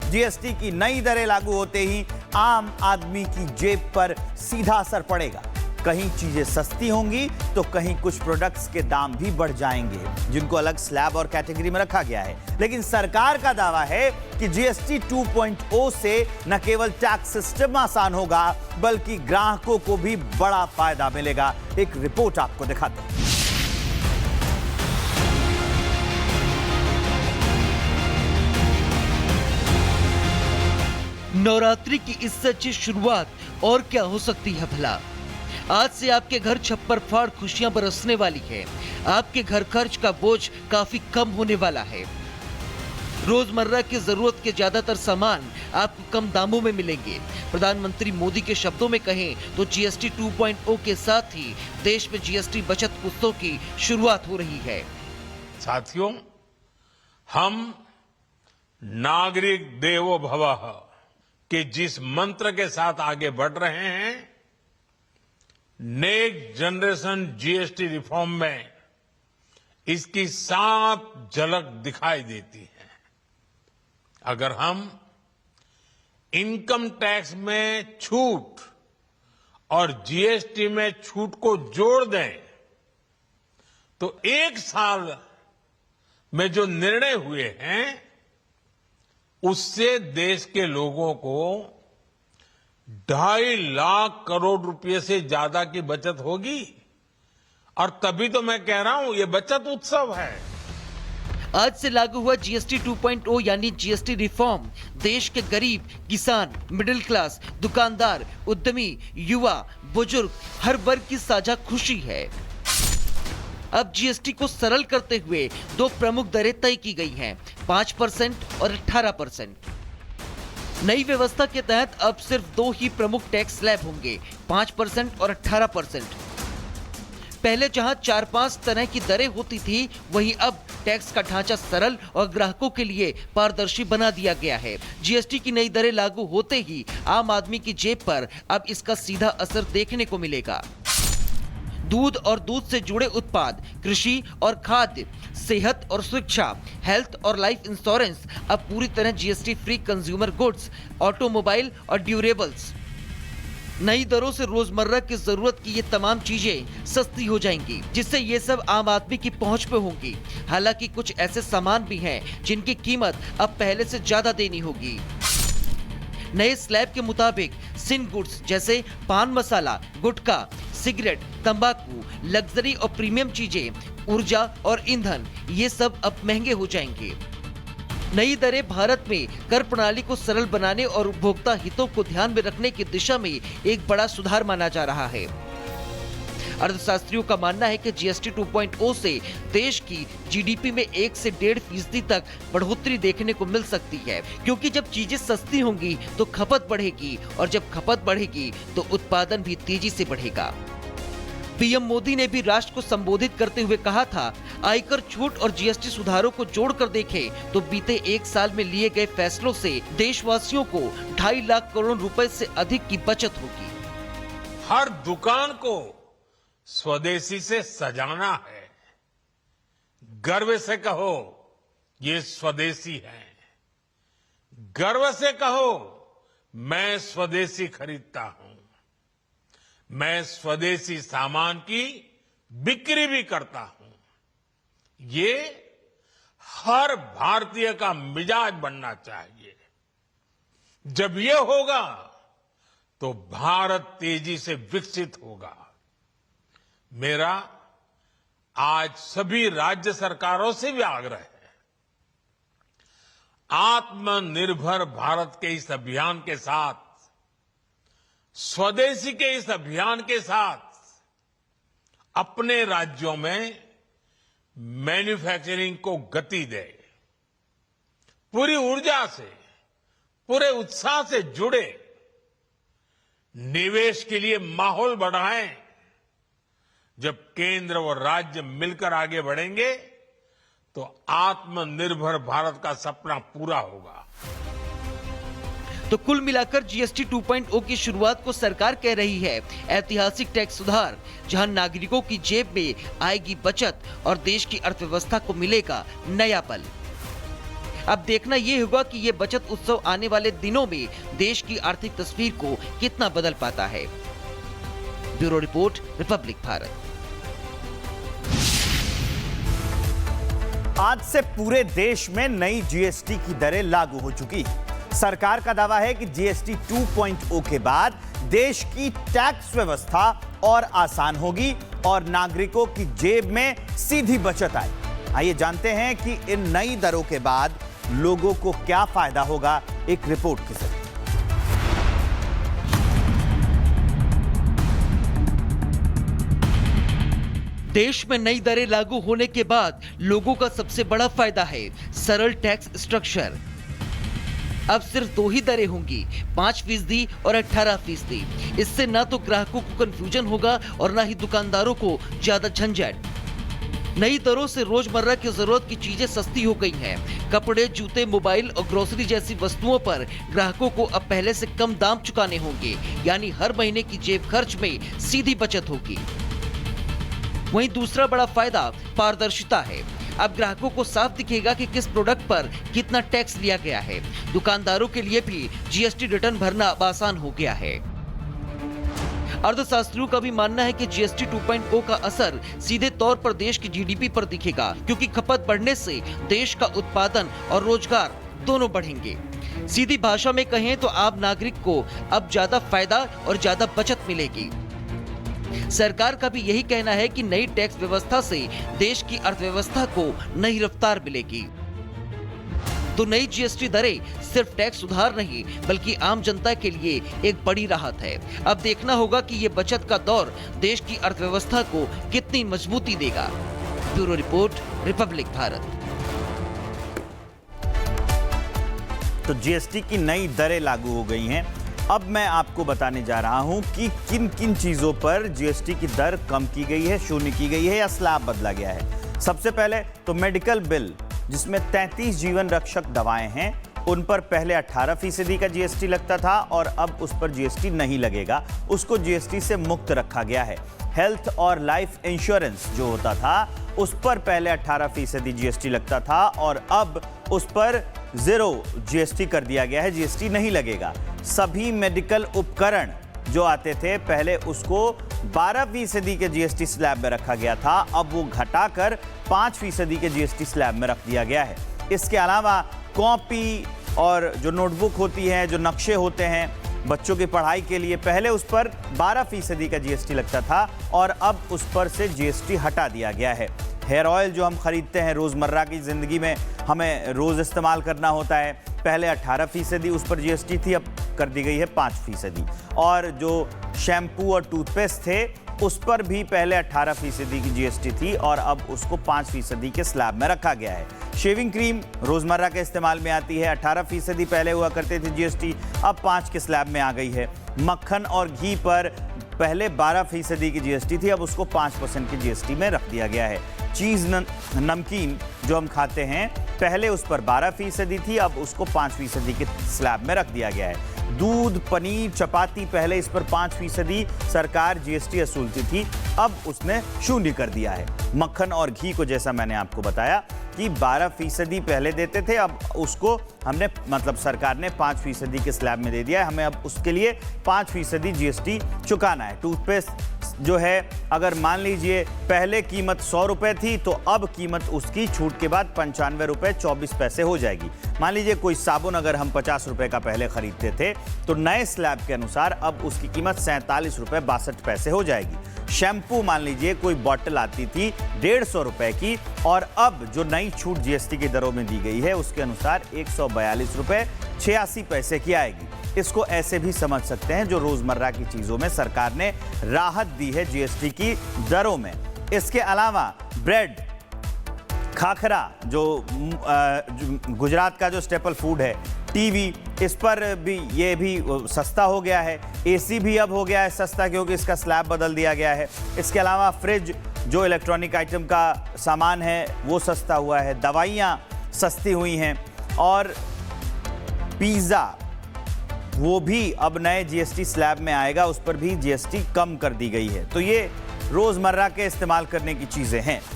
GST की नई दरें लागू होते ही आम आदमी की जेब पर सीधा असर पड़ेगा। कहीं चीजें सस्ती होंगी तो कहीं कुछ प्रोडक्ट्स के दाम भी बढ़ जाएंगे, जिनको अलग स्लैब और कैटेगरी में रखा गया है। लेकिन सरकार का दावा है कि जीएसटी 2.0 से न केवल टैक्स सिस्टम आसान होगा, बल्कि ग्राहकों को भी बड़ा फायदा मिलेगा। एक रिपोर्ट आपको दिखाते हैं। नवरात्रि की इससे अच्छी शुरुआत और क्या हो सकती है भला। आज से आपके घर छप्पर फाड़ खुशियां बरसने वाली है। आपके घर खर्च का बोझ काफी कम होने वाला है। रोजमर्रा की जरूरत के ज्यादातर सामान आपको कम दामों में मिलेंगे। प्रधानमंत्री मोदी के शब्दों में कहें तो जीएसटी 2.0 के साथ ही देश में जीएसटी बचत उत्सव की शुरुआत हो रही है। साथियों, हम नागरिक देवो भवः के जिस मंत्र के साथ आगे बढ़ रहे हैं, नेक्स्ट जनरेशन जीएसटी रिफॉर्म में इसकी साफ झलक दिखाई देती है। अगर हम इनकम टैक्स में छूट और जीएसटी में छूट को जोड़ दें तो एक साल में जो निर्णय हुए हैं उससे देश के लोगों को 2.5 लाख करोड़ रुपए से ज्यादा की बचत होगी। और तभी तो मैं कह रहा हूं ये बचत उत्सव है। आज से लागू हुआ जीएसटी 2.0 यानी जीएसटी रिफॉर्म देश के गरीब, किसान, मिडिल क्लास, दुकानदार, उद्यमी, युवा, बुजुर्ग हर वर्ग की साझा खुशी है। अब जीएसटी को सरल करते हुए दो प्रमुख दरें तय की गई हैं, 5% और 18%। नई व्यवस्था के तहत अब सिर्फ दो ही प्रमुख टैक्स स्लैब होंगे, 5% और 18%। पहले जहां 4-5 तरह की दरें होती थी, वहीं अब टैक्स का ढांचा सरल और ग्राहकों के लिए पारदर्शी बना दिया गया है। जीएसटी की नई दरें लागू होते ही आम आदमी की जेब पर अब इसका सीधा असर देखने को मिलेगा। दूध और दूध से जुड़े उत्पाद, कृषि और खाद्य, सेहत और शिक्षा, हेल्थ और लाइफ इंश्योरेंस अब पूरी तरह GST free consumer goods, automobile और ड्यूरेबल्स। नई दरों से रोजमर्रा की जरूरत की ये तमाम चीजें सस्ती हो जाएंगी, जिससे ये सब आम आदमी की पहुंच पे होंगी। हालांकि कुछ ऐसे सामान भी हैं जिनकी कीमत अब पहले से ज्यादा देनी होगी। नए स्लैब के मुताबिक सिन गुड्स जैसे पान मसाला, गुटखा, सिगरेट, तंबाकू, लग्जरी और प्रीमियम चीजें, ऊर्जा और ईंधन, ये सब अब महंगे हो जाएंगे। नई दरें भारत में कर प्रणाली को सरल बनाने और उपभोक्ता हितों को ध्यान में रखने की दिशा में एक बड़ा सुधार माना जा रहा है। अर्थशास्त्रियों का मानना है कि जीएसटी 2.0 से देश की जीडीपी में 1 से 1.5% तक बढ़ोतरी देखने को मिल सकती है, क्योंकि जब चीजें सस्ती होंगी तो खपत बढ़ेगी और जब खपत बढ़ेगी तो उत्पादन भी तेजी से बढ़ेगा। पीएम मोदी ने भी राष्ट्र को संबोधित करते हुए कहा था, आयकर छूट और जीएसटी सुधारों को जोड़कर देखें तो बीते 1 साल में लिए गए फैसलों से देशवासियों को 2.5 लाख करोड़ रुपए से अधिक की बचत होगी। हर दुकान को स्वदेशी से सजाना है। गर्व से कहो ये स्वदेशी है। गर्व से कहो मैं स्वदेशी खरीदता हूं। मैं स्वदेशी सामान की बिक्री भी करता हूं। ये हर भारतीय का मिजाज बनना चाहिए। जब ये होगा तो भारत तेजी से विकसित होगा। मेरा आज सभी राज्य सरकारों से भी आग्रह है, आत्मनिर्भर भारत के इस अभियान के साथ, स्वदेशी के इस अभियान के साथ अपने राज्यों में मैन्युफैक्चरिंग को गति दे। पूरी ऊर्जा से, पूरे उत्साह से जुड़े, निवेश के लिए माहौल बढ़ाएं। जब केंद्र और राज्य मिलकर आगे बढ़ेंगे तो आत्मनिर्भर भारत का सपना पूरा होगा। तो कुल मिलाकर जीएसटी 2.0 की शुरुआत को सरकार कह रही है ऐतिहासिक टैक्स सुधार, जहां नागरिकों की जेब में आएगी बचत और देश की अर्थव्यवस्था को मिलेगा नया बल। अब देखना ये होगा कि ये बचत उत्सव आने वाले दिनों में देश की आर्थिक तस्वीर को कितना बदल पाता है। Bureau report, Republic Bharat. आज से पूरे देश में नई जीएसटी की दरें लागू हो चुकी हैं। सरकार का दावा है कि जीएसटी 2.0 के बाद देश की टैक्स व्यवस्था और आसान होगी और नागरिकों की जेब में सीधी बचत आए। आइए जानते हैं कि इन नई दरों के बाद लोगों को क्या फायदा होगा, एक रिपोर्ट के जरिए। देश में नई दरें लागू होने के बाद लोगों का सबसे बड़ा फायदा है सरल टैक्स स्ट्रक्चर। अब सिर्फ 2 ही दरें होंगी, 5% और 18%। इससे ना तो ग्राहकों को कंफ्यूजन होगा और ना ही दुकानदारों को ज्यादा झंझट। नई दरों से रोजमर्रा की जरूरत की चीजें सस्ती हो गई हैं। कपड़े, जूते, मोबाइल और ग्रोसरी जैसी वस्तुओं पर ग्राहकों को अब पहले से कम दाम चुकाने होंगे, यानी हर महीने की जेब खर्च में सीधी बचत होगी। वहीं दूसरा बड़ा फायदा पारदर्शिता है। अब ग्राहकों को साफ दिखेगा कि किस प्रोडक्ट पर कितना टैक्स लिया गया है। दुकानदारों के लिए भी जीएसटी रिटर्न भरना अब आसान हो गया है। अर्थशास्त्रियों का भी मानना है कि जीएसटी 2.0 का असर सीधे तौर पर देश की जीडीपी पर दिखेगा, क्योंकि खपत बढ़ने से देश का उत्पादन और रोजगार दोनों बढ़ेंगे। सीधी भाषा में कहें तो आम नागरिक को अब ज्यादा फायदा और ज्यादा बचत मिलेगी। सरकार का भी यही कहना है कि नई टैक्स व्यवस्था से देश की अर्थव्यवस्था को नई रफ्तार मिलेगी। तो नई जीएसटी दरें सिर्फ टैक्स सुधार नहीं, बल्कि आम जनता के लिए एक बड़ी राहत है। अब देखना होगा कि ये बचत का दौर देश की अर्थव्यवस्था को कितनी मजबूती देगा। Bureau report, Republic Bharat. तो जीएसटी की नई दरें लागू हो गई हैं। अब मैं आपको बताने जा रहा हूं कि किन किन चीजों पर जीएसटी की दर कम की गई है, शून्य की गई है या स्लैब बदला गया है। सबसे पहले तो मेडिकल बिल, जिसमें 33 जीवन रक्षक दवाएं हैं, उन पर पहले 18% का जीएसटी लगता था और अब उस पर जीएसटी नहीं लगेगा, उसको जीएसटी से मुक्त रखा गया है। हेल्थ और लाइफ इंश्योरेंस जो होता था, उस पर पहले 18% जीएसटी लगता था और अब उस पर 0 जीएसटी कर दिया गया है, जीएसटी नहीं लगेगा। सभी मेडिकल उपकरण जो आते थे, पहले उसको 12% के जीएसटी स्लैब में रखा गया था, अब वो घटाकर 5% के जीएसटी स्लैब में रख दिया गया है। इसके अलावा कॉपी और जो नोटबुक होती है, जो नक्शे होते हैं बच्चों की पढ़ाई के लिए, पहले उस पर 12% का जीएसटी लगता था और अब उस पर से जीएसटी हटा दिया गया है। हेयर ऑयल जो हम खरीदते हैं रोज़मर्रा की ज़िंदगी में, हमें रोज़ इस्तेमाल करना होता है, पहले 18% उस पर जीएसटी थी, अब कर दी गई है 5%। और जो शैम्पू और टूथपेस्ट थे, उस पर भी पहले 18% की जीएसटी थी और अब उसको 5% के स्लैब में रखा गया है। शेविंग क्रीम रोज़मर्रा के इस्तेमाल में आती है, 18% पहले हुआ करते थे जीएसटी, अब 5 के स्लैब में आ गई है। मक्खन और घी पर पहले 12% की जीएसटी थी, अब उसको 5% की जीएसटी में रख दिया गया है। चीज़ नमकीन जो हम खाते हैं, पहले उस पर 12% थी, अब उसको 5% के स्लैब में रख दिया गया है। दूध, पनीर, चपाती, पहले इस पर 5% सरकार जीएसटी वसूलती थी, अब उसने शून्य कर दिया है। मक्खन और घी को जैसा मैंने आपको बताया कि 12% पहले देते थे, अब उसको हमने सरकार ने 5% के स्लैब में दे दिया है, हमें अब उसके लिए 5% जीएसटी चुकाना है। टूथपेस्ट जो है, अगर मान लीजिए पहले कीमत 100 रुपये थी, तो अब कीमत उसकी छूट के बाद 95 रुपये 24 पैसे हो जाएगी। मान लीजिए कोई साबुन अगर हम 50 रुपये का पहले खरीदते थे, तो नए स्लैब के अनुसार अब उसकी कीमत 47 रुपये 62 पैसे हो जाएगी। शैम्पू मान लीजिए कोई बॉटल आती थी 150 रुपये की, और अब जो नई छूट जीएसटी की दरों में दी गई है उसके अनुसार 142 रुपये 86 पैसे की आएगी। इसको ऐसे भी समझ सकते हैं, जो रोजमर्रा की चीजों में सरकार ने राहत दी है जीएसटी की दरों में। इसके अलावा ब्रेड, खाखरा जो गुजरात का जो स्टेपल फूड है, टीवी, इस पर भी ये भी सस्ता हो गया है। एसी भी अब हो गया है सस्ता, क्योंकि इसका स्लैब बदल दिया गया है। इसके अलावा फ्रिज जो इलेक्ट्रॉनिक आइटम का सामान है वो सस्ता हुआ है। दवाइयाँ सस्ती हुई हैं और पिज़्ज़ा वो भी अब नए जीएसटी स्लैब में आएगा, उस पर भी जीएसटी कम कर दी गई है। तो ये रोज़मर्रा के इस्तेमाल करने की चीज़ें हैं।